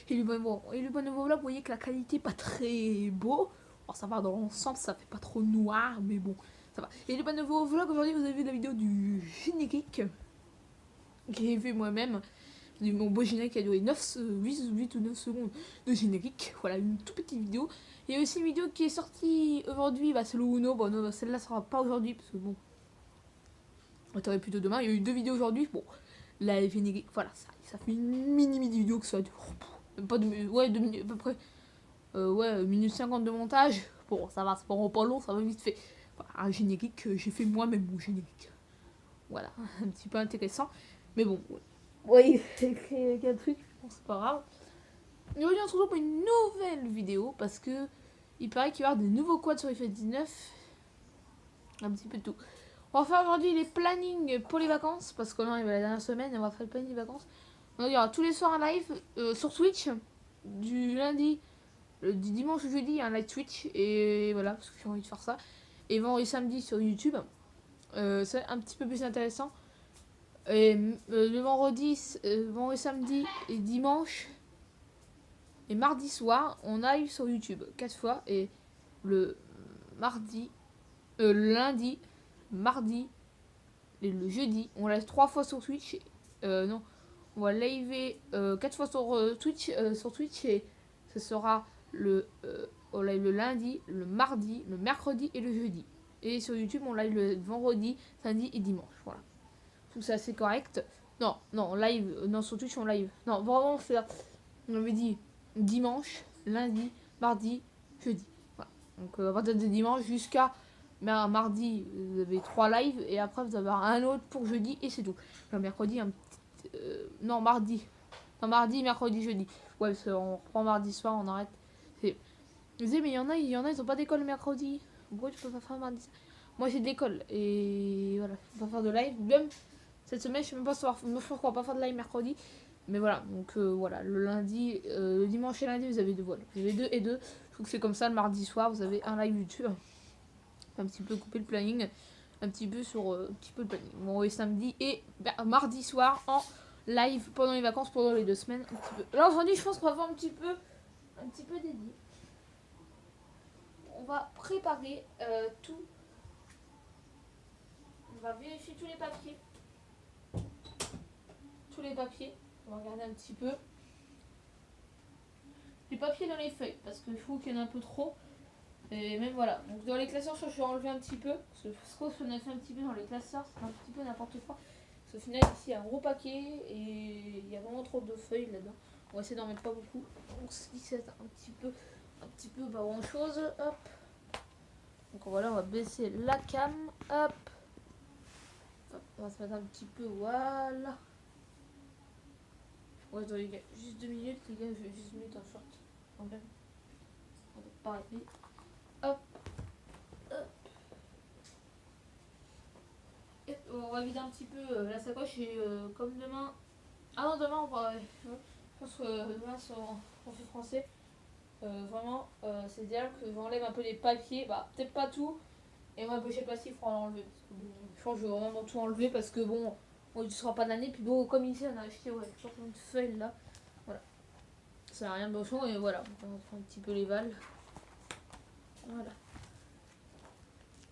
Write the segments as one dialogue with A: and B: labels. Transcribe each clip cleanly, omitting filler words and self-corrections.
A: Et le bon nouveau vlog, vous voyez que la qualité pas très beau. Bon, ça va dans l'ensemble, ça fait pas trop noir, mais bon, ça va. Et le bon nouveau vlog, aujourd'hui, vous avez vu la vidéo du générique que j'ai fait moi-même. Mon beau générique qui a duré 8 ou 9 secondes de générique. Voilà, une toute petite vidéo. Il y a aussi une vidéo qui est sortie aujourd'hui, bah, c'est le Uno. Bon, non, celle-là sera pas aujourd'hui, parce que bon, on t'aurait plutôt demain. Il y a eu 2 vidéos aujourd'hui. Bon, la générique, voilà, ça fait une mini vidéo que ça dure. Même pas de, ouais, 2 minutes à peu près. Ouais, 1 minute 50 de montage. Bon, ça va, c'est pas long, ça va vite fait. Voilà, un générique, j'ai fait moi-même mon générique. Voilà, un petit peu intéressant. Mais bon, oui, c'est un truc, bon, c'est pas grave. Et aujourd'hui, on se retrouve pour une nouvelle vidéo parce que il paraît qu'il va y avoir des nouveaux quads sur iPhone 19. Un petit peu de tout. On va faire aujourd'hui les plannings pour les vacances parce qu'on arrive à la dernière semaine et on va faire le planning des vacances. Donc, il y aura tous les soirs un live sur Twitch du lundi, du dimanche au jeudi, un live Twitch et voilà parce que j'ai envie de faire ça. Et vendredi samedi sur YouTube. C'est un petit peu plus intéressant. Et le vendredi, samedi et dimanche et mardi soir, on live sur YouTube 4 fois. Et le mardi, le lundi, mardi et le jeudi, on live 3 fois sur Twitch. Non, on va live 4 fois sur Twitch et ce sera on live le lundi, le mardi, le mercredi et le jeudi. Et sur YouTube, on live le vendredi, samedi et dimanche. Voilà. Tout ça, c'est correct. Non, live. Non, sur Twitch, on live. Non, vraiment, c'est. On avait dit dimanche, lundi, mardi, jeudi. Voilà. Donc, à partir de dimanche jusqu'à mardi, vous avez 3 lives. Et après, vous avez un autre pour jeudi. Et c'est tout. Le mercredi, un petit. Non, mardi. Non, mardi, mercredi, jeudi. Ouais, parce qu'on reprend mardi soir, on arrête. Je disais, mais il y en a, ils ont pas d'école le mercredi. Pourquoi tu peux pas faire mardi? Moi, j'ai de l'école. Et voilà, je peux pas faire de live. Même. Cette semaine, je sais même pas savoir. Je crois qu'on va pas faire de live mercredi. Mais voilà, donc voilà, le lundi, le dimanche et lundi, vous avez 2 vols. Vous avez 2 et 2. Je trouve que c'est comme ça, le mardi soir, vous avez un live YouTube. Un petit peu couper le planning. Un petit peu sur un petit peu le planning. Bon, et samedi et mardi soir en live pendant les vacances, pendant les 2 semaines. Un petit peu. Là, aujourd'hui, je pense qu'on va voir un petit peu dédié. On va préparer tout. On va vérifier tous les papiers. On va regarder un petit peu les papiers dans les feuilles parce que je trouve qu'il y en a un peu trop. Et même voilà. Donc dans les classeurs, je vais enlever un petit peu. Parce que ce qu'on a fait un petit peu dans les classeurs, c'est un petit peu n'importe quoi. Parce qu'au final, ici, il y a un gros paquet et il y a vraiment trop de feuilles là-dedans. On va essayer d'en mettre pas beaucoup. Donc si c'est un petit peu pas grand chose. Hop. Donc voilà, on va baisser la cam. Hop. On va se mettre un petit peu. Voilà. Ouais, attends, les gars, juste 2 minutes, les gars, je vais juste mettre un short. En même. On va pas arrêter. Hop. Hop. Et on va vider un petit peu la sacoche et comme demain. Ah non, demain on va. Je pense que demain c'est en prof français. Vraiment, c'est idéal que j'enlève un peu les papiers. Bah, peut-être pas tout. Et moi, pochette plastique, il faudra l'enlever. Je pense que je vais vraiment tout enlever parce que bon, tu seras pas d'année. Puis bon, comme ici, on a acheté une feuille là. Voilà. Ça n'a rien de bon et voilà. On va prendre un petit peu les valves. Voilà.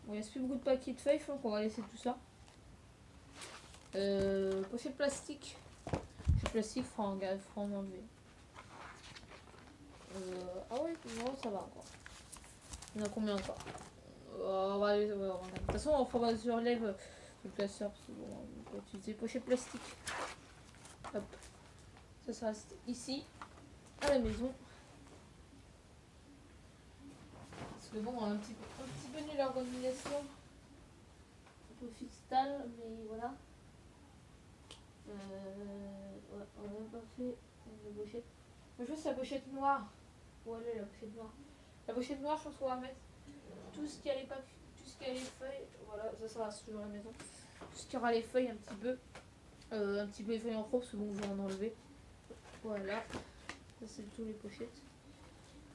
A: Bon, il reste plus beaucoup de papiers de feuilles, je pense qu'on va laisser tout ça. Pochette plastique. Pochette plastique, faut en enlever. Ah ouais, non, ça va encore. Il y en a combien encore? On va aller, de toute façon, on fera que je relève le classeur parce que bon, on peut utiliser pochette plastique. Hop. Ça reste ici, à la maison. Parce que bon, on a un petit peu nul l'organisation. Un peu fistal, mais voilà. Ouais, on n'a même pas fait la pochette. Moi, je veux la pochette noire. Où elle est la pochette noire? La pochette noire, je pense qu'on va mettre tout ce qui a les papiers, tout ce qui a les feuilles. Voilà, ça reste toujours à la maison. Tout ce qui aura les feuilles un petit peu les feuilles en trop, parce que bon, je vais en enlever. Voilà, ça c'est tous les pochettes.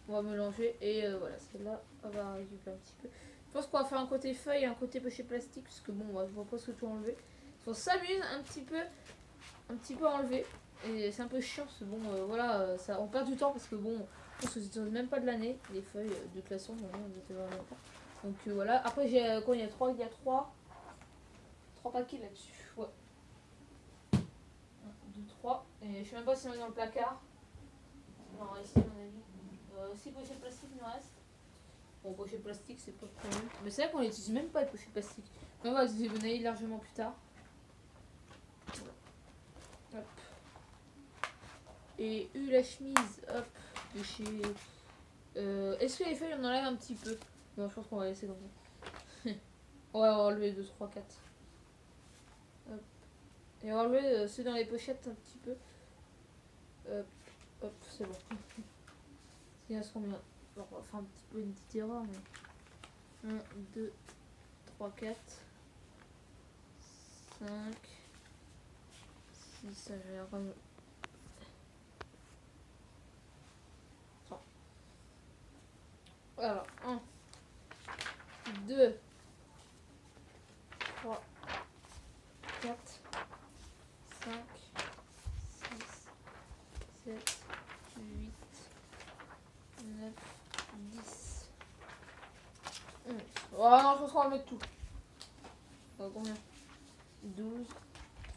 A: On va mélanger et voilà, celle-là, on va récupérer un petit peu. Je pense qu'on va faire un côté feuille et un côté pochette plastique, parce que bon, on va presque tout enlever. On s'amuse un petit peu à enlever. Et c'est un peu chiant parce que bon, voilà, ça, on perd du temps parce que bon, je pense que c'était même pas de l'année, les feuilles de classement, on était vraiment pas. Donc voilà, après j'ai quand il y a trois paquets là-dessus. Ouais. 1, 2, 3. Et je sais même pas si on est dans le placard. Non, ici à mon avis. 6 pochettes plastiques il nous reste. Bon, pochette plastique, c'est pas de problème. Mais c'est vrai qu'on n'utilise même pas de pochette plastique. Mais on va se dégonner largement plus tard. Hop. Et la chemise, hop, de chez. Est-ce que les feuilles on enlève un petit peu? Non, je pense qu'on va laisser comme ça. On va enlever 2, 3, 4. Hop. Et on va enlever ceux dans les pochettes un petit peu. Hop, hop, c'est bon. Il reste combien? Bon, on va faire un petit peu une petite erreur, mais. 1, 2, 3, 4, 5, 6, ça j'ai l'air comme. Alors, 1, 2, 3, 4, 5, 6, 7, 8, 9, 10, 11. Oh non, je pense qu'on va mettre tout. Combien? 12,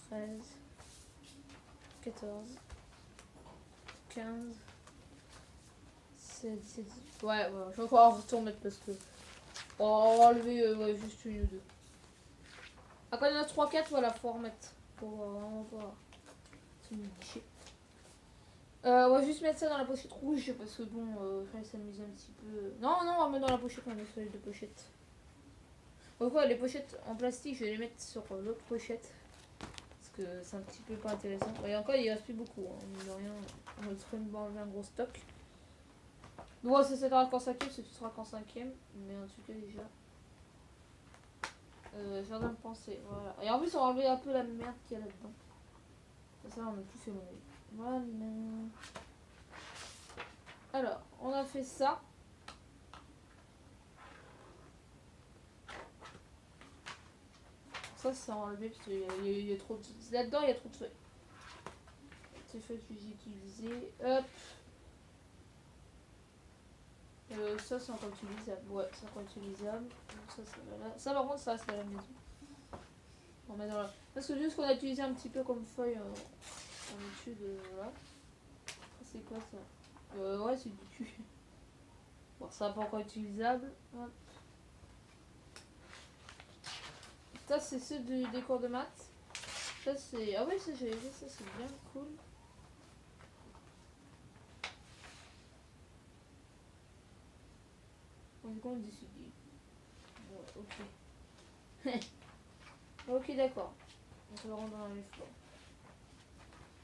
A: 13, 14, 15, 16, 17, 18. Ouais, je vais encore tout remettre parce que. On va enlever ouais, juste une ou deux. Ah, quand il y en a 3, 4, voilà, faut remettre. Pour vraiment voir. C'est une déchet. On va juste mettre ça dans la pochette rouge parce que bon, il fallait s'amuser un petit peu. Non, on va mettre dans la pochette, on a fait deux pochettes. Donc ouais, les pochettes en plastique, je vais les mettre sur l'autre pochette. Parce que c'est un petit peu pas intéressant. Et encore, il reste plus beaucoup. Hein. Mine de rien, on va se enlever un gros stock. Bon, ça sera qu'en 5ème, c'est que ce sera qu'en 5ème. Mais en tout cas, déjà. Jardin de pensée, voilà. Et en plus, on va enlever un peu la merde qu'il y a là-dedans. Ça, on a tout fait, mon avis. Voilà. Alors, on a fait ça. Ça, c'est enlevé parce qu'il y a trop de. Là-dedans, il y a trop de feuilles. Ces feuilles que j'ai utilisées. Hop. Ça, c'est encore utilisable. Ouais, c'est encore utilisable. Donc, ça va là. Ça, par contre, ça reste à la maison. On met dans la. Parce que juste qu'on a utilisé un petit peu comme feuille en étude. Voilà. C'est quoi ça? Ouais, c'est du cul. Bon, ça va pas encore utilisable. Hop. Ça, c'est ceux des cours de maths. Ça, c'est. Ah ouais, ça, j'avais vu, ça, c'est bien cool. On est quand même décidé. Ouais, ok. Ok, d'accord. On se le rend dans les flots.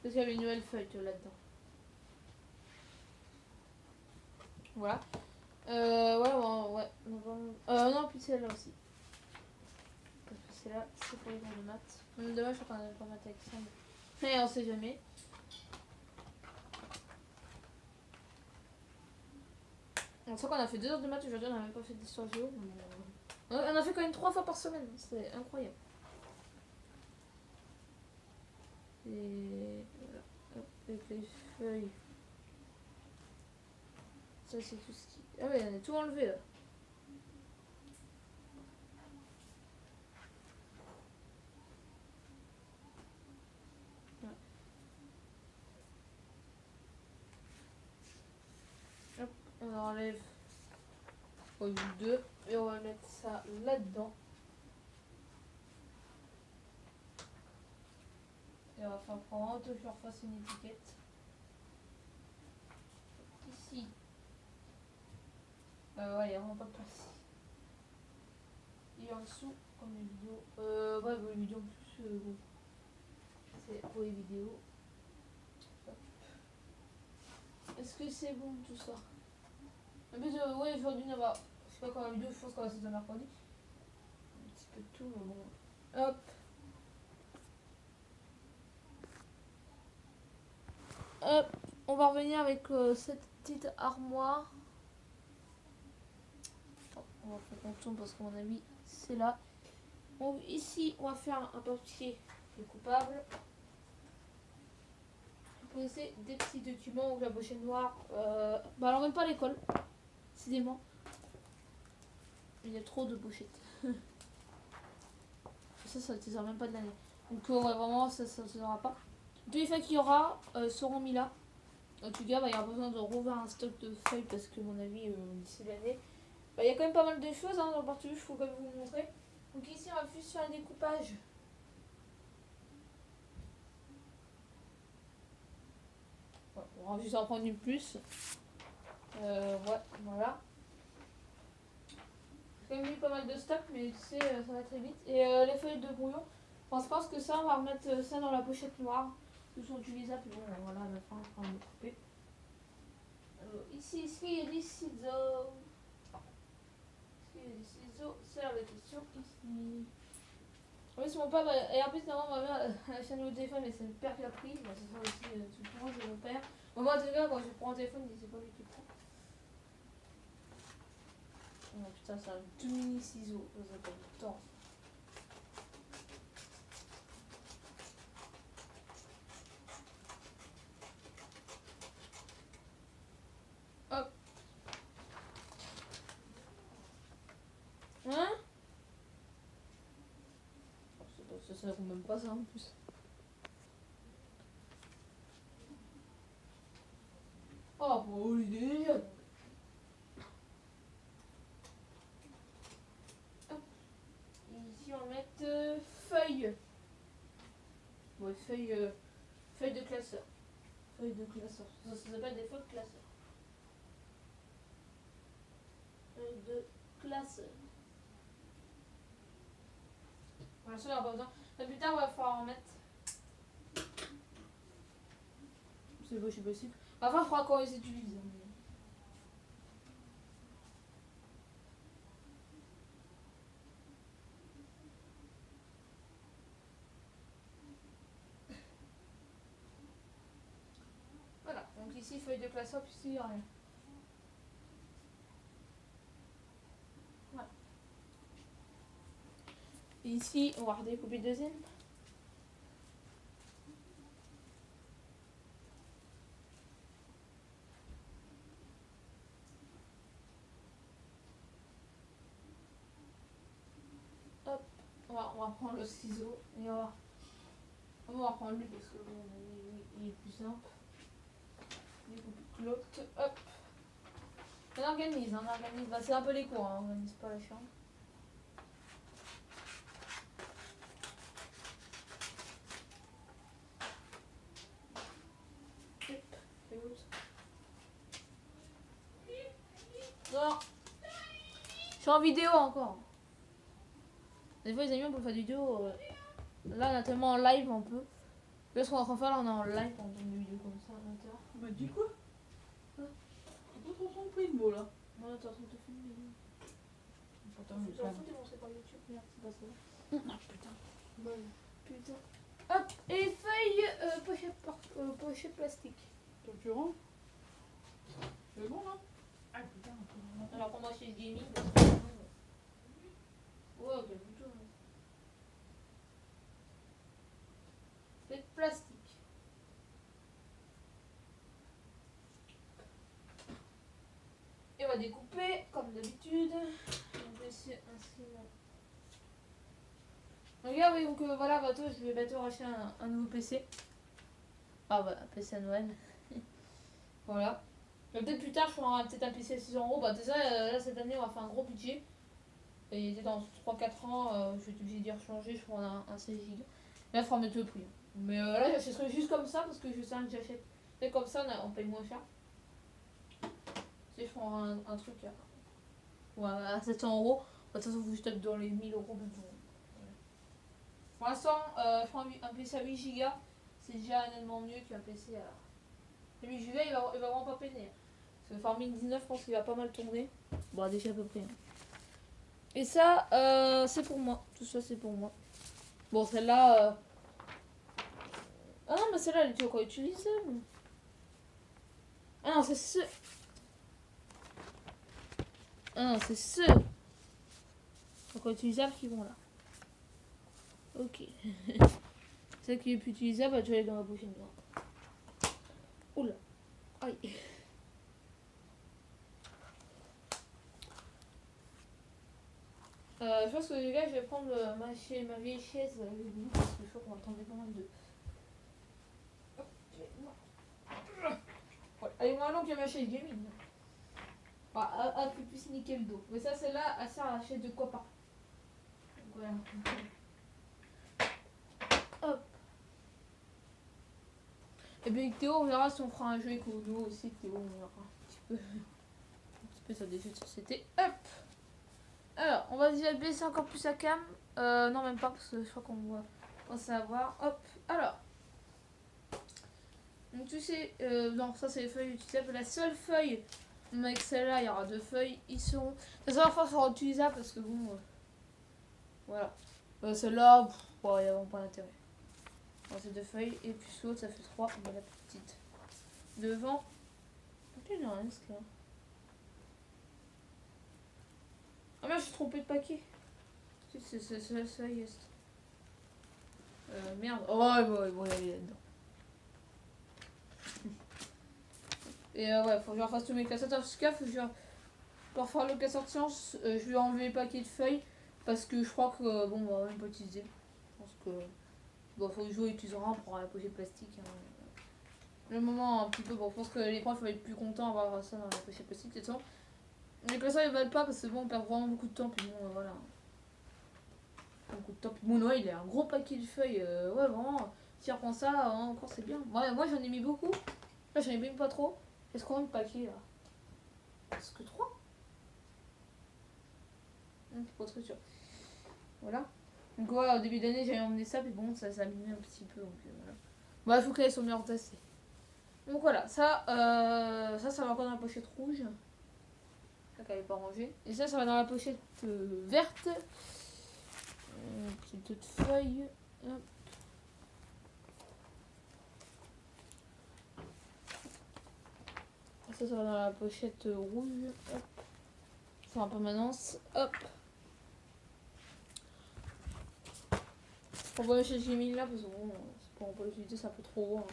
A: Parce qu'il y avait une nouvelle feuille là-dedans. Voilà. Ouais. Non, puis celle-là aussi. Parce que celle-là, c'est pour les cours de maths. Même dommage, je crois qu'on n'avait pas maths avec ça. Mais on sait jamais. On sait qu'on a fait 2 heures de maths aujourd'hui, on n'a même pas fait d'histoire géo. On a fait quand même 3 fois par semaine, c'est incroyable. Et voilà, hop, avec les feuilles. Ça c'est tout ce qui. Ah ouais, on a tout enlevé là. Ouais. Hop, on enlève au 2 et on va mettre ça là-dedans. Et on va faire prendre que je leur fasse une étiquette. Ici. Ouais, il n'y a vraiment pas de place. Et en dessous, comme les vidéos. Ouais, les vidéos en plus, bon. C'est pour les vidéos. Est-ce que c'est bon tout ça? En plus, ouais, aujourd'hui, on va. Je sais pas quand la vidéo, je pense qu'on va sortir mercredi. Un petit peu de tout, mais bon. Hop. Hop. On va revenir avec cette petite armoire. On va faire qu'on tourne parce qu'à mon avis, c'est là. Donc, ici, on va faire un papier découpable. poser des petits documents ou la pochette noire. Bah alors même pas à l'école, décidément. Il y a trop de pochettes. Ça ne sert même pas de l'année. Donc ouais, vraiment, ça ne sera pas. Tous les feuilles qu'il y aura seront mis là. En tout cas, bah, il y aura besoin de rouvrir un stock de feuilles parce que, à mon avis, d'ici l'année, bah, il y a quand même pas mal de choses hein, dans le partage. Il faut quand même vous montrer. Donc ici, on va juste faire un découpage. Ouais, on va juste en prendre une plus. Ouais, voilà. J'ai quand même mis pas mal de stock, mais tu sais, ça va très vite. Et les feuilles de brouillon, enfin, je pense que ça, on va remettre ça dans la pochette noire. Ils sont utilisables, puis bon, voilà, à la fin, on va le couper. Ici, est-ce qu'il y a des ciseaux? Est-ce qu'il y a des ciseaux? C'est la vraie question. Ici. En plus, mon père, et en plus, normalement, ma mère, elle a chaîne au téléphone, mais c'est mon père qui l'a pris. Bah, c'est ça aussi, tout le temps, c'est mon père. Moi, en tout cas, quand je prends un téléphone, c'est pas lui qui prend. Oh putain, c'est un tout mini ciseau. Ça prend du temps. Hop. Hein? Ça ne même pas ça en plus. Oh, pour l'idée. Ici, on va mettre feuilles. Ouais, feuilles de classeur. Feuilles de classeur. Ça s'appelle des feuilles de classeur. Feuilles de classeur. Pour l'instant, il n'y aura pas besoin. Là, plus tard, on va falloir en mettre. C'est possible. Enfin, il faudra qu'on les utilise. Voilà. Donc ici, feuille de classeur, puis ici, il n'y a rien. Voilà. Et ici, on va redécouper le deuxième. Hop. On va prendre le ciseau et on va prendre lui parce que bon, il est plus simple. Il est beaucoup plus l'autre. Hop. On organise. Bah, c'est un peu les cours, hein, on organise pas la chambre. Non. Je suis en vidéo encore. Des fois les amis on peut faire des vidéos. Là on a tellement en live on peut. Là ce qu'on est en train de faire là on est en live on fait une vidéo comme ça à l'intérieur.
B: Tu m'as dit quoi? T'es pas trop compris le mot là.
A: Non t'es en train de te filmer.
B: Pourtant
A: Tu t'en fous t'es montré par YouTube. Merde c'est pas ça.
B: Ah putain.
A: Bon, putain. Hop et feuille pochette plastique.
B: Toi tu rentres? C'est bon là?
A: Ah putain. Alors pour moi c'est le gaming. Ouais quel bouton. Feuille plastique. Et on va découper comme d'habitude. On va essayer ainsi. Regarde, oui, donc voilà, bah, toi, je vais bientôt racheter un nouveau PC. Ah bah, un PC à Noël. Voilà. Peut-être plus tard, je ferai peut-être un PC à 600 €. Bah, déjà, là, cette année, on va faire un gros budget. Et dans 3-4 ans, je vais être obligée d'y rechanger. Je ferai un 16 Go. Là, il faudra mettre le prix. Mais là, j'achèterai juste comme ça parce que je sais que j'achète. Et comme ça, on paye moins cher. Si je prends un truc à 700 €, bah, de toute façon, vous tape dans les 1000 € bientôt. Pour l'instant, je prends un PC à 8 Go, c'est déjà nettement mieux qu'un PC à. Le 8 Go, il va vraiment pas peiner. Parce que Farming 19, je pense qu'il va pas mal tourner. Bon, déjà à peu près. Hein. Et ça, c'est pour moi. Tout ça, c'est pour moi. Bon, celle-là. Ah non, mais celle-là, elle est encore utilisable. Ah non, c'est ce. Ah non, c'est ceux encore utilisables qui vont là. Ok. Celle qui est plus utilisable, va aller dans la prochaine noire. Aïe. Je pense que les gars, je vais prendre ma vieille chaise parce que je crois qu'on va tomber pas mal de. Hop, ouais, elle est moins longue que ma chaise gaming. Ah, un peu plus nickel dos. Mais ça, celle-là, elle sert à la chaise de copain. Donc voilà. Hop. Et bien Théo, on verra si on fera un jeu avec Uno aussi. Théo, on verra un petit peu sur des jeux de société. Hop. Alors, on va déjà baisser encore plus la cam. Non, même pas, parce que je crois qu'on va commencer à voir. Hop. Alors. Donc tu sais, non, ça c'est les feuilles utilisables. La seule feuille, avec celle-là, il y aura 2 feuilles. Ils seront. La seule fois sera utilisable parce que bon. Voilà. Celle-là, bon, il n'y a vraiment pas d'intérêt. C'est 2 feuilles. Et puis l'autre, ça fait 3. Bah, la petite. Devant. Ok, il y a rien, ce là. Ah, merde, je suis trompée de paquet. C'est la feuille. Merde. Oh, ouais, bon, il est là-dedans. Et ouais, faut que je refasse tous mes cassettes. En tout cas, faut que je pour faire le casseur de science, je vais enlever les paquets de feuilles parce que je crois que bon, on va même pas utiliser. Je pense que bon, faut que je utilisera pour la pochette plastique. Hein. Le moment un petit peu, bon, je pense que les profs vont être plus contents d'avoir ça dans la pochette plastique et tout. Les casseurs ils valent pas parce que bon, on perd vraiment beaucoup de temps. Puis bon, voilà. Beaucoup de temps. Puis mon Noël, il a un gros paquet de feuilles. Ouais, vraiment, si on reprend ça, encore c'est bien. Ouais, moi j'en ai mis beaucoup. Là, j'en ai même pas trop. Est-ce qu'on a un paquet là? Est-ce que 3? C'est pas trop sûr. Voilà. Donc voilà, au début d'année, j'avais emmené ça, puis bon, ça s'abîmait un petit peu. Donc voilà. Bon, il faut qu'elles soient bien entassées. Donc voilà, ça va encore dans la pochette rouge. Ça qu'elle n'est pas rangée. Et ça va dans la pochette verte. Petite autre feuille. Hop. Ça va dans la pochette rouge. Hop. Ça en permanence. Hop. On va chez Jimmy là parce que bon, on peut l'utiliser, c'est un peu trop gros. Hein.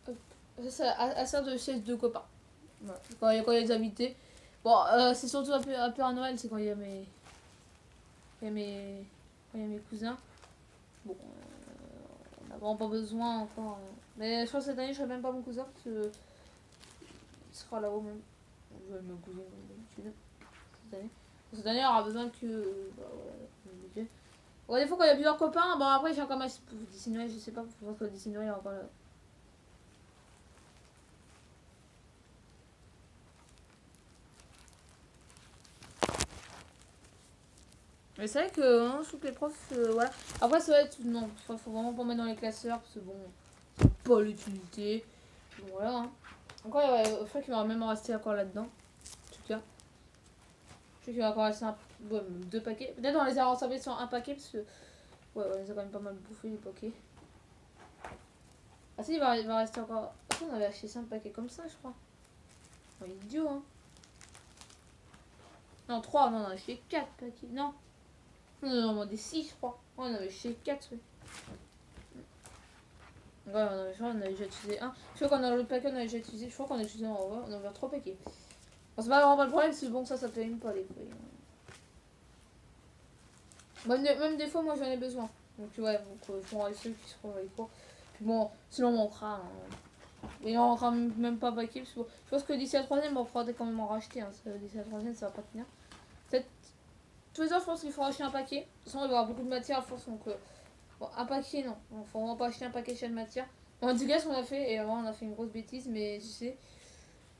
A: Hop. Ça, c'est à sert de chaise de copains. Voilà. Quand il y a des invités. Bon, c'est surtout un peu à Noël, c'est quand il y a mes. Il y a mes cousins. Bon, on n'a vraiment pas besoin encore. Mais je crois que cette année, je ne serai même pas mon cousin parce que. Il sera là-haut même. Je vais me cousin d'habitude. Cette année, il aura besoin que. Bah, voilà. Bon, des fois, quand il y a plusieurs copains, bon, après, j'ai encore ma. D'ici Noël, je sais pas, je pense que d'ici Noël, il y aura encore là. Mais c'est vrai que hein, je trouve que les profs, voilà. Après, ça va être. Non, faut vraiment pas mettre dans les classeurs parce que bon, c'est pas l'utilité. Bon, voilà. Hein. Encore, je crois qu'il va même en rester encore là-dedans. En tout cas. Je crois qu'il va encore rester ouais, 2 paquets. Peut-être on les a rassemblés sur un paquet parce que. Ouais, on les a quand même pas mal bouffés les paquets. Ah si, il va rester encore. Attends, on avait acheté 5 paquets comme ça, je crois. Oh, idiot, hein. Non, 3, non, on a acheté 4 paquets. Non. Non, on a des 6, je crois. Ouais, on avait acheté 4, oui. Ouais, on avait déjà utilisé 1. Je crois qu'on a le paquet, on a déjà utilisé. Je crois qu'on a utilisé on a ouvert 3 paquets. Bon, c'est pas vraiment pas le problème, c'est bon, ça paye pas les feuilles. Même des fois, moi j'en ai besoin. Donc, ouais, donc, je prendrai ceux qui seront les cours. Puis bon, sinon on manquera. Hein. Mais on manquera même pas paquet. Parce que, je pense que d'ici la 3ème, on faudra quand même en racheter. Hein. D'ici la 3ème, ça va pas tenir. Peut-être tous les ans, je pense qu'il faut acheter un paquet. De toute façon, il va y avoir beaucoup de matière à force. Donc, bon, un paquet, non. Il faut vraiment pas acheter un paquet de chaque matière. En tout cas, ce qu'on a fait, et vraiment, on a fait une grosse bêtise. Mais tu sais,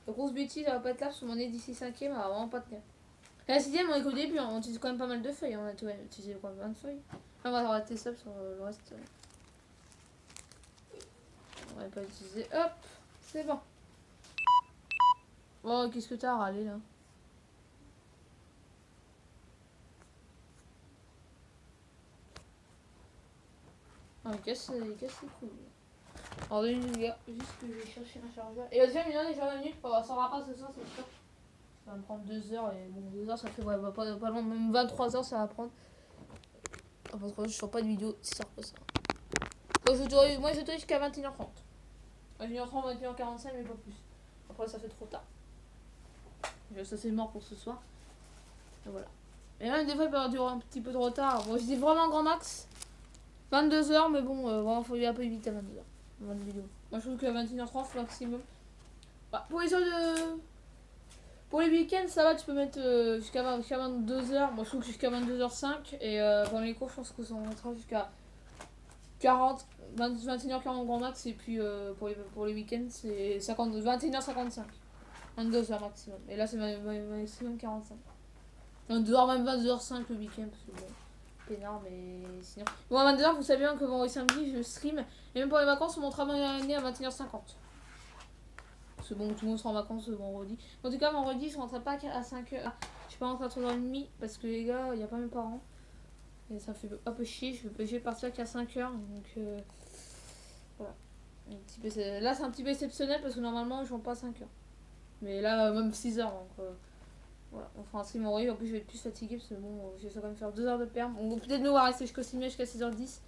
A: la grosse bêtise, elle va pas être là parce qu'on est d'ici 5ème, elle va vraiment pas tenir. Et la 6ème, on est qu'au début, on utilise quand même pas mal de feuilles. On a utilisé quoi, 20 feuilles. On va arrêter ça sur le reste. On va pas utiliser. Hop, c'est bon. Oh, qu'est-ce que t'as à râler là? Ah, il casse les couilles. Alors, les gars, juste que je vais chercher un chargeur. Et la deuxième, il y en a déjà 20 minutes. Ça va pas ce soir, c'est sûr. Ça va me prendre 2 heures. Et bon, 2 heures, ça fait ouais, pas loin. Même 23 heures, ça va prendre. Parce que je ne sors pas de vidéo si ça repose ça. Moi, je dois jusqu'à 21h30. 21h30, 21h45, mais pas plus. Après, ça fait trop tard. Ça, c'est mort pour ce soir. Et voilà. Et même des fois, il peut y avoir un petit peu de retard. Bon, je dis vraiment grand max 22h, mais bon, vraiment, faut y aller un peu vite à 22h. Moi, je trouve que 21h30 maximum. Bah, pour les heures de. Pour les week-ends, ça va, tu peux mettre jusqu'à 22h. Moi, je trouve que jusqu'à 22h05. Et pendant les cours, je pense que ça mettra jusqu'à 21h40 grand max. Et puis pour les week-ends, c'est 21h55. 22h maximum. Et là, c'est maximum 45. 22h, même 22h05 le week-end. Parce que bon, pénard, mais sinon. Bon, à 22h, vous savez bien que vendredi samedi, je stream. Et même pour les vacances, on montrera à 21h50. Parce que bon, tout le monde sera en vacances vendredi. En tout cas, vendredi, je rentrerai pas à 5h. Ah, je suis pas rentrée à 3h30 parce que les gars, il n'y a pas mes parents. Et ça fait un peu chier. Je vais partir qu'à 5h. Donc voilà. Là, c'est un petit peu exceptionnel parce que normalement, je rentre pas à 5h. Mais là, même 6h. Donc voilà. On fera un stream vendredi. En plus, je vais être plus fatiguée parce que bon, je vais quand même faire 2 heures de perm. On va peut-être nous rester jusqu'à 6h10.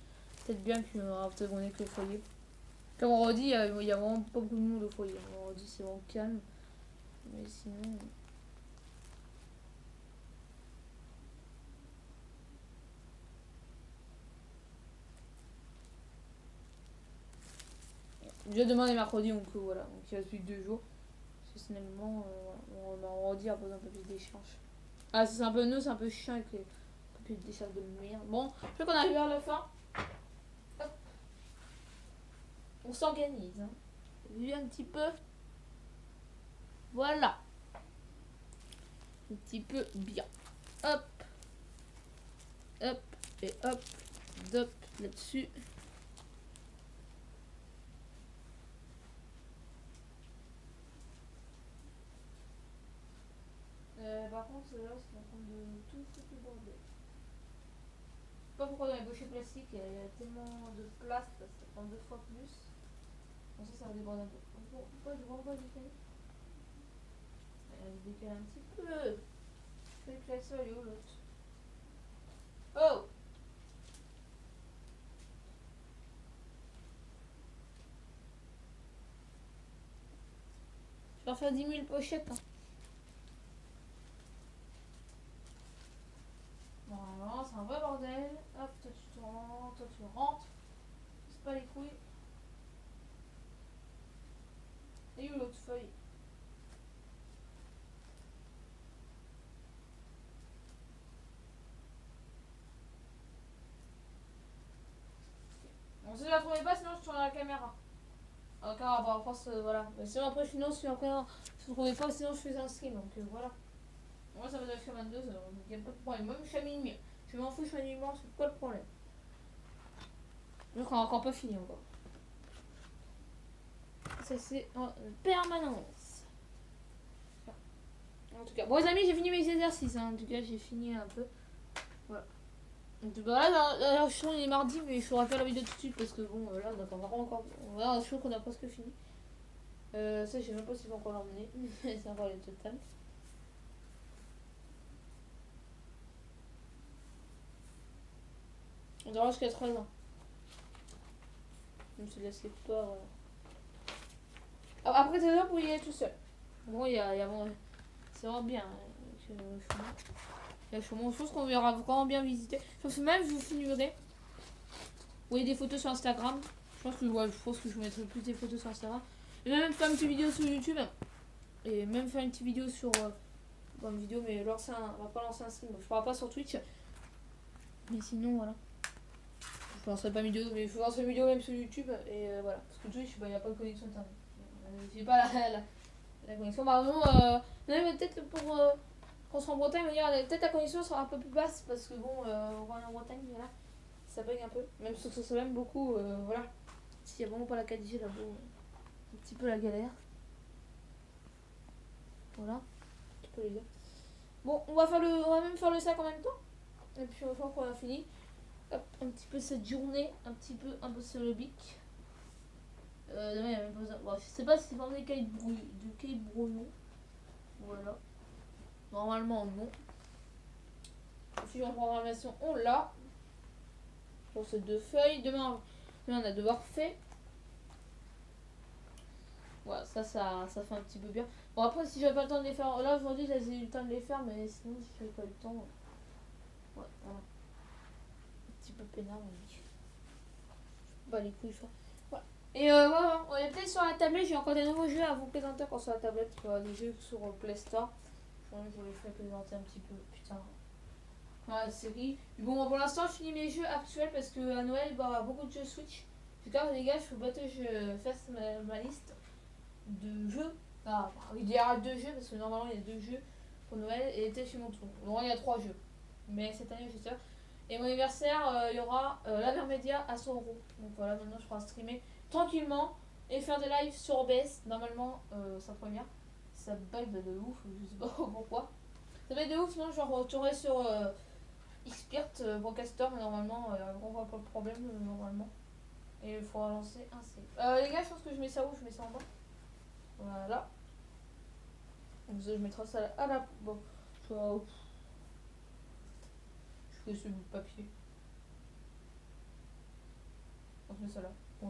A: Peut-être bien peut-être qu'on est que le foyer. Comme vendredi, il y a vraiment pas beaucoup de monde au foyer. Vendredi, c'est vraiment calme. Mais sinon. Déjà demain et mercredi, donc voilà. Donc il reste plus que 2 jours. Parce que finalement, voilà. On vendredi, à poser un peu plus d'échanges. Ah, c'est un peu nous, c'est un peu chiant avec les papiers de décharge de merde. Bon, je crois qu'on arrive vers la fin. Hop. On s'organise. Hein. Vu un petit peu. Voilà. Un petit peu bien. Hop. Hop. Et hop. Hop. Là-dessus. Par contre, là, c'est en train de tout foutre le bordel. Je sais pas pourquoi dans les bouchées plastiques, il y a tellement de place, parce que ça prend 2 fois plus. Bon, ça va déborder un peu. Pourquoi je renvoie décaler? Elle décale un petit peu. Je fais que ça, elle est où l'autre? Oh! Je vais en faire 10 000 pochettes. Hein. Voilà, c'est un vrai bordel. Hop, toi tu rentres. C'est pas les couilles. Et où l'autre feuille? Bon, si je la trouvais pas, sinon je tourne la caméra. Ok, bon, après, voilà. Mais sinon, après, sinon, si après, je ne trouvais pas, sinon je faisais un stream. Donc voilà. Moi, ça va être jusqu'à 22h. Il n'y a pas de problème. Même je suis à minuit. Je m'en fous, je suis à minuit, c'est pas le problème. Donc on n'a encore pas fini encore. Ça, c'est en permanence. En tout cas, bon, les amis, j'ai fini mes exercices. Hein. En tout cas, j'ai fini un peu. Voilà. Donc, bah, là, je suis il est mardi, mais je ferai faire la vidéo tout de suite parce que bon, là, on a encore. Là, je trouve qu'on a presque fini. Ça, je sais même pas s'il faut encore l'emmener. C'est encore les total. On aura jusqu'à 13 ans. Je me suis laissé pas. Voilà. Après 13 ans, vous pouvez y aller tout seul. Bon, il y a c'est vraiment bien. Il y a chaumont. Je pense qu'on verra vraiment bien visiter. Je pense que même je vous filmerai. Vous voyez des photos sur Instagram. Je pense que je vous mettrai plus des photos sur Instagram. Et même faire une petite vidéo sur YouTube. Et même faire une petite vidéo sur. Bon, une vidéo, mais on va pas lancer un stream. Je ne ferai pas sur Twitch. Mais sinon, voilà. Je lancerai pas une vidéo, mais je lancerai une vidéo même sur YouTube. Et voilà. Parce que Twitch, il n'y a pas de connexion internet. J'ai pas la connexion. Bah, non, peut-être pour. Quand on sera en Bretagne, peut-être la connexion sera un peu plus basse. Parce que bon, on va aller en Bretagne, voilà. Ça bug un peu. Même si ça même beaucoup. Voilà. S'il n'y a vraiment pas la 4G là-bas, un petit peu la galère. Voilà. Un petit peu les gars. Bon, on va même faire le sac en même temps. Et puis on va qu'on a fini. Hop, un petit peu cette journée, un peu sur le bic. Demain, il y a même pas besoin. Bon, je sais pas si c'est vraiment des cailles de brouillon. Voilà. Normalement, non. Puis en programmation, on l'a. Pour ces 2 feuilles. Demain, on a devoir fait. ça fait un petit peu bien. Bon, après, si j'avais pas le temps de les faire, là aujourd'hui, j'ai eu le temps de les faire, mais sinon, si j'avais pas le temps, ouais, voilà. Un petit peu peinard, on dit. Bah, les couilles, ça. Voilà. Et voilà, on est peut-être sur la tablette, j'ai encore des nouveaux jeux à vous présenter encore sur la tablette. Des jeux sur Play Store. Je vous les fais présenter un petit peu, putain. Voilà, la série. Bon, pour l'instant, je finis mes jeux actuels parce que à Noël, bah, beaucoup de jeux Switch. En tout cas, les gars, il faut bientôt que je fasse ma liste de jeux. Ah, il y aura 2 jeux parce que normalement, il y a 2 jeux pour Noël et l'été chez mon tour. Normalement, il y a 3 jeux. Mais cette année, je suis sûre. Et mon anniversaire, il y aura la Mermedia à 100 euros. Donc voilà, maintenant, je pourrai streamer tranquillement et faire des lives sur OBS. Normalement, sa première. Ça bug de ouf, je sais pas pourquoi. Ça bug de ouf, sinon, je retournerai sur. Xpirt Broadcaster, mais normalement, on voit pas le problème normalement. Et il faudra lancer un save. Les gars, je pense que je mets ça où? Je mets ça en bas. Voilà. Donc ça, je mettrai ça à la. Bon, je fais ce bout de papier. On se met ça là. Ouais.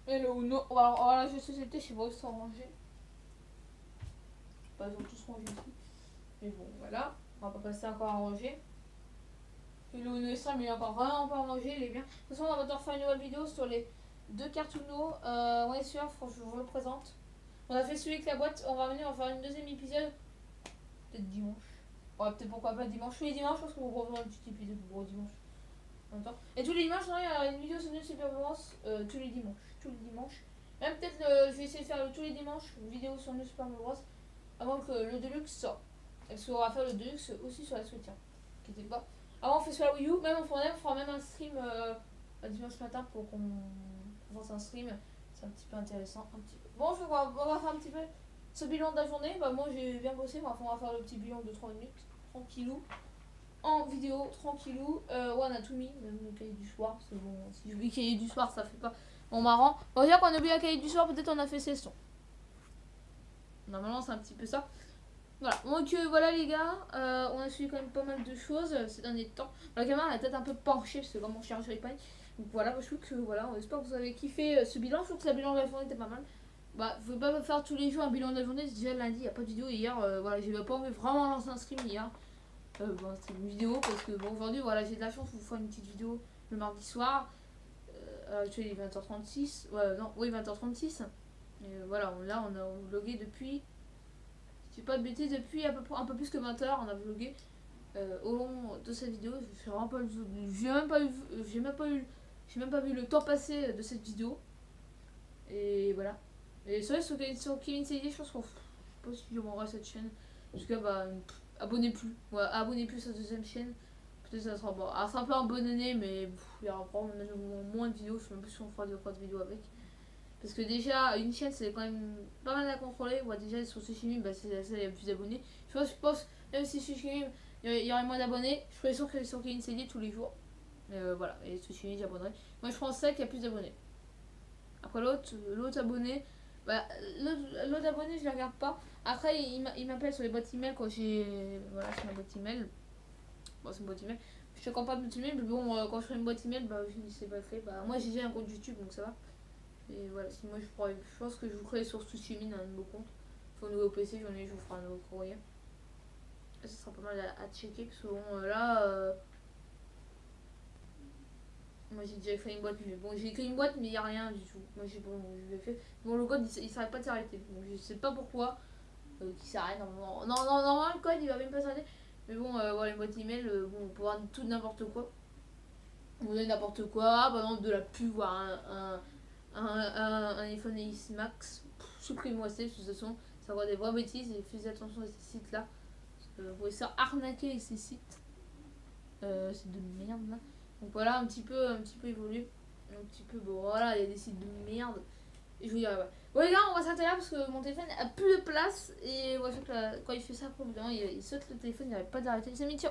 A: Et le Uno. Voilà, je société, je sais pas où ils sont rangés. Pas ils ont tous rangés ici. Mais bon, voilà. On va pas passer encore à ranger. Et le Uno S3, mais il est encore vraiment pas rangé, il est bien. De toute façon, on va devoir faire une nouvelle vidéo sur les 2 cartes Uno. On est sûr, je vous le présente. On a fait celui avec la boîte, on va venir, on va faire une deuxième épisode. Peut-être dimanche. Ouais, peut-être pourquoi pas dimanche. Tous les dimanches, je pense qu'on va refaire un petit épisode pour dimanche. En même temps. Et tous les dimanches, non, il y a une vidéo sur New Supermance tous les dimanches. Tous les dimanches. Même peut-être, je vais essayer de faire tous les dimanches une vidéo sur New Supermance avant que le Deluxe sorte. Parce qu'on va faire le Deluxe aussi sur la Switch. Inquiétez pas. Avant, on fait sur la Wii U. Même on fera même un stream dimanche matin pour qu'on fasse un stream. C'est un petit peu intéressant. Un petit peu. Bon, on va faire un petit peu ce bilan de la journée. Bah, moi, j'ai bien bossé. On va faire le petit bilan de 3 minutes. Tranquillou. En vidéo, tranquillou. Ouais, on a tout mis. Même le cahier du soir. Parce que bon, si j'oublie le cahier du soir, ça fait pas bon marrant. On va dire qu'on a oublié le cahier du soir. Peut-être on a fait session. Normalement, c'est un petit peu ça. Voilà, donc voilà les gars, on a suivi quand même pas mal de choses ces derniers temps. La caméra elle a peut-être un peu penchée parce que comme on charge les pailles. Donc voilà, je trouve que voilà, on espère que vous avez kiffé ce bilan. Je trouve que le bilan de la journée était pas mal. Bah, je ne vais pas faire tous les jours un bilan de la journée. Déjà lundi, il n'y a pas de vidéo. Hier, voilà, j'ai pas envie vraiment lancer un stream hier. Bon, c'était une vidéo parce que bon, aujourd'hui, voilà, j'ai de la chance de vous faire une petite vidéo le mardi soir. Actuellement, il est 20h36. Ouais, non, oui, 20h36. Et voilà, là, on a vlogué depuis. J'ai pas de bêtises, depuis un peu plus que 20 h on a vlogué au long de cette vidéo. J'ai vraiment pas j'ai même pas vu le temps passer de cette vidéo. Et voilà. Et c'est vrai sur Kevin CD, je pense qu'on pas si je m'envoie cette chaîne. En tout cas, bah, abonnez plus. Ouais, abonnez plus à sa deuxième chaîne. Peut-être ça sera bon. Alors, c'est un peu abandonné, mais il y aura probablement moins de vidéos. Je sais même plus si on fera de vidéos avec. Parce que déjà, une chaîne, c'est quand même pas mal à contrôler. Bon, déjà, sur Sushimi, bah, c'est celle qui a le plus d'abonnés. Je pense, même si Sushimi, il y aurait moins d'abonnés, je serais sûr que sur Kevin CD tous les jours. Voilà, et Sushimi, j'abonnerai. Moi, je pense celle qui a plus d'abonnés. Après, l'autre abonné, bah, l'autre abonné, je ne la regarde pas. Après, il m'appelle sur les boîtes email quand j'ai. Voilà, c'est ma boîte email. Bon, c'est une boîte email. Je suis encore pas de boîte email, mais bon, quand je ferai une boîte email, bah, c'est pas fait. Bah, moi, j'ai déjà un compte YouTube, donc ça va. Et voilà, si moi je pense que je vous crée sur Sushimi un nouveau compte. Faut un nouveau PC, je vous ferai un nouveau courrier. Et ce sera pas mal à checker parce que bon, là, moi j'ai déjà fait une boîte, mais bon, j'ai écrit une boîte, mais il n'y a rien du tout. Moi j'ai bon, je l'ai fait. Bon, le code il s'arrête pas de s'arrêter. Donc je sais pas pourquoi qu'il s'arrête normalement. Non, normalement le code il va même pas s'arrêter. Mais bon, voilà, une boîte email, bon, on peut voir tout n'importe quoi. On donne n'importe quoi, par exemple de la pub, voire un iPhone X Max, supprimez-moi ça, de toute façon, ça va des vraies bêtises et faites attention à ces sites-là. Vous pouvez se faire arnaquer avec ces sites. C'est de merde là. Donc voilà, un petit peu évolué. Un petit peu, bon voilà, il y a des sites de merde. Et je vous dirai, ouais. Bon les gars, on va s'arrêter là parce que mon téléphone a plus de place. Et ouais, je sais que quand il fait ça, probablement, il saute le téléphone, il n'arrête pas d'arrêter. Les amis, ciao!